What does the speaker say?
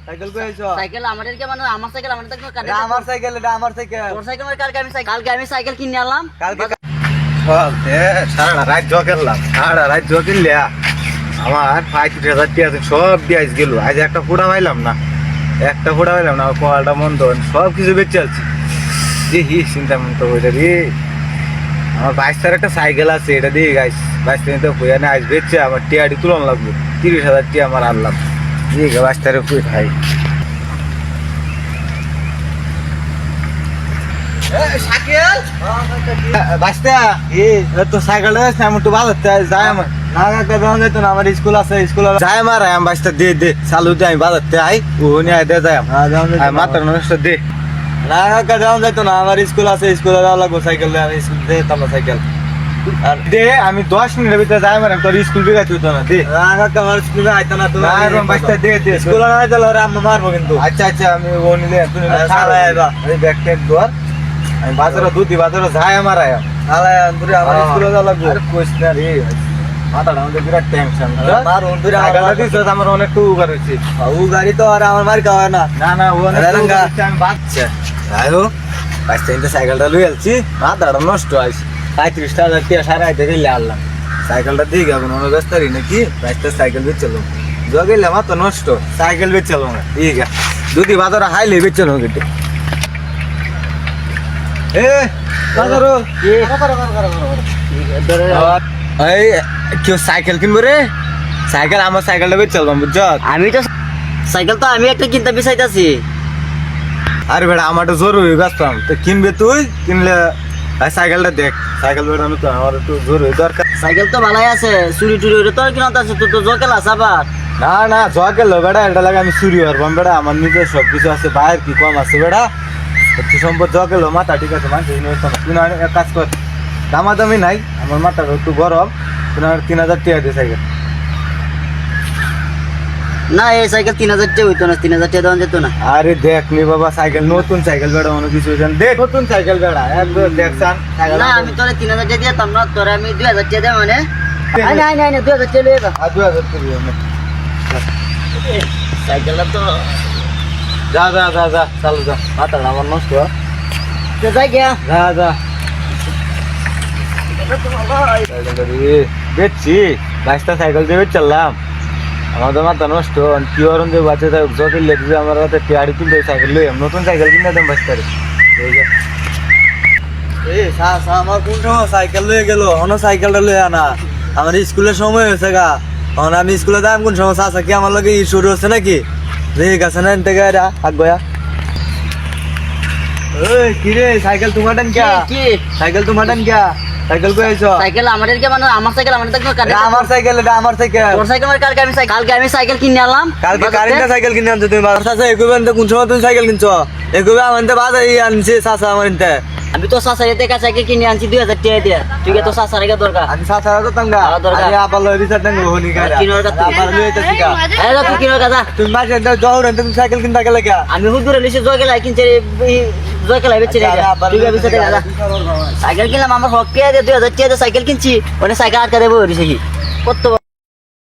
Cycle কই আইছো? Cycle আমাদের কে মানে আমার সাইকেল আমাদের তো এটা আমার সাইকেল, এটা আমার সাইকেল। তোর সাইকেল মানে কালকে আমি সাইকেল কিনে আনলাম। কালকে সারা রাত জ খেললাম, সারা রাত জ কিনলে আমার 35,000 টাকা সব দিয়ে আজ গেল। আজ একটা ফোড়া পাইলাম না, একটা ফোড়া পাইলাম না, কলটা মন তো সব কিছু বেঁচে আছি। দেখি চিন্তা মতো ওইটা দিয়ে আমার 22 একটা সাইকেল আছে, এটা দিয়ে গাইস 22 তো ফুয়া না আজ বেচছে আমার টিয়াটি তুলন লাগবে। 30,000 টাকা আমার আনলাম, দিয়ে 22 ফুয়ে খাই। তো সাইকেলটা আমি একটু বাজাতে যাই আমার না কাকা দেওয়া যেত না, আমার স্কুল আছে, স্কুল যাই আমার আমি বাইশটা দে চালু দিয়ে আমি বাজাতে আই ও নিয়ে আই দে যাই মাত্র নষ্ট দে না কাকা দেওয়া যেত না, আমার স্কুল আছে, স্কুলে যাওয়া লাগবো সাইকেল দিয়ে, আমি স্কুল দিয়ে আমার সাইকেল আর দে আমি 10 মিনিটের ভিতরে যাই আমার তোর স্কুল বিঘাতে হতো না দে না কাকা আমার স্কুলে আইতো না তুমি বাইশটা দে স্কুল না যাইলে ওরা আমি মারবো কিন্তু। আচ্ছা আচ্ছা আমি ও নিলে তুমি ব্যাগ ট্যাগ ধর আমি বাজারে দুধি বাজারে যাই আমার আমার স্কুলে যাওয়া লাগবে। কোশ না রে মাথাটা আমাদের বিরাট টেনশন, আমার অনেক টু করেছি ও গাড়ি তো আর আমার মারি খাওয়া না না না ও আমি বাচ্চা যাই হোক 22 সাইকেলটা লুই আলছি, মাথাটা নষ্ট হয়েছে। 35,000 টাকা সারা আইতে গেলে আনলাম সাইকেলটা দিয়ে গেল অনেক ব্যস্তারি নাকি 22 সাইকেল বেচলো জগেলে মাথা নষ্ট সাইকেল বেচলো না ঠিক আছে দুধি বাজারে হাইলে বেচলো কিন্তু কেউ সাইকেল কিনবো রে, সাইকেল আমার সাইকেলটা বেচ চলবাম বুঝছ। আমি তো সাইকেল তো আমি একটা কিনতে বিচাইতাছি। আরে বেটা আমার তো জরুরি ব্যস্তাম তো কিনবে তুই, কিনলে সাইকেলটা দেখ সাইকেল বেটা তো আমার একটু জরুরি দরকার। সাইকেল তো ভালোই আছে, চুরি টুরি ওটা তোর কিনা আছে, তোর তো জকেল আছে আবার। না না জকেল বেটা এটা লাগে আমি চুরি হরবাম বেটা, আমার নিজের সব কিছু আছে, বাইরের কি কম আছে বেটা একটু সম্পদ জকেল মাথা ঠিক আছে মানুষ তুই এক কাজ কর দামাদামি নাই, আমার মাথাটা একটু গরম, তুই 3,000 টাকা দিয়ে সাইকেল। না এই সাইকেল 3,000 টাকা হইতো না, 3,000 টাকা দেওয়া যেত না। আরে দেখ নি বাবা সাইকেল নতুন সাইকেল বেড়া অনেক কিছু দেখ নতুন সাইকেল বেড়া একদম দেখছান। না আমি তোরে 3,000 টাকা দিতাম না, তোরে আমি 2,000 টাকা দেব মানে না 2,000 টাকা লয়ে যা। 2,000 টাকা সাইকেলটা তো যা যা যা যা চালু যা মাথাটা আমার নষ্ট যাই গিয়া যা যা বেচছি 22টা সাইকেল দিয়ে বেচলাম, আমাদের মাথা নষ্ট কি অরুণ যে বাচ্চা জটিল লেগে আমার হাতে টিয়াড়ি কিনতে সাইকেল লই নতুন সাইকেল কিনে দেন বাচ্চারে। আমার কোন সময় সাইকেল লয়ে গেল অন্য সাইকেলটা লয়ে আনা, আমার স্কুলের সময় হয়েছে গা, এখন আমি স্কুলে যাই কোন সময় চাষা কি আমার লগে শুরু হচ্ছে নাকি ঠিক আছে না থেকে আগয়া কিরে সাইকেল তোমার কি সাইকেল তোমার সাইকেল কই আইছো? সাইকেল আমাদের কে মানে আমার সাইকেল আমাদের তো আমার সাইকেল, এটা আমার সাইকেল। তোর সাইকেল মানে কালকে আমি সাইকেল কিনে আনলাম। কালকে কারিনা সাইকেল কিনে আনছো তুমি বাজার চাচা একুবেন তো কোন সময় তুমি সাইকেল কিনছো? একুবে আমাদের বাজার আনছি চাচা আমার ইনতে। আমি তো চাচার থেকে সাইকেল কিনে আনছি 2,000 টাকা দিয়ে। ঠিক আছে তো চাচার কে দরকার। আমি চাচার তো তঙ্গা দরকার আমি আবার লই রিসার্চ দেন হনি গাড়ি কিনোর কথা আবার লই আইতাছি কা এই তো কিনোর কথা তুমি মাঝে দাও জহর তুমি সাইকেল কিনতে গেলে কা আমি হুদুরে লিসে জয় গেলাই কিনছে জয় গেলাই বেচে রে ঠিক আছে বেচে দাদা সাইকেল কিনলাম আমার হক কে 2,000 টাকা দিয়ে সাইকেল কিনছি ওনে সাইকেল আটকা দেবো রিসে কি কত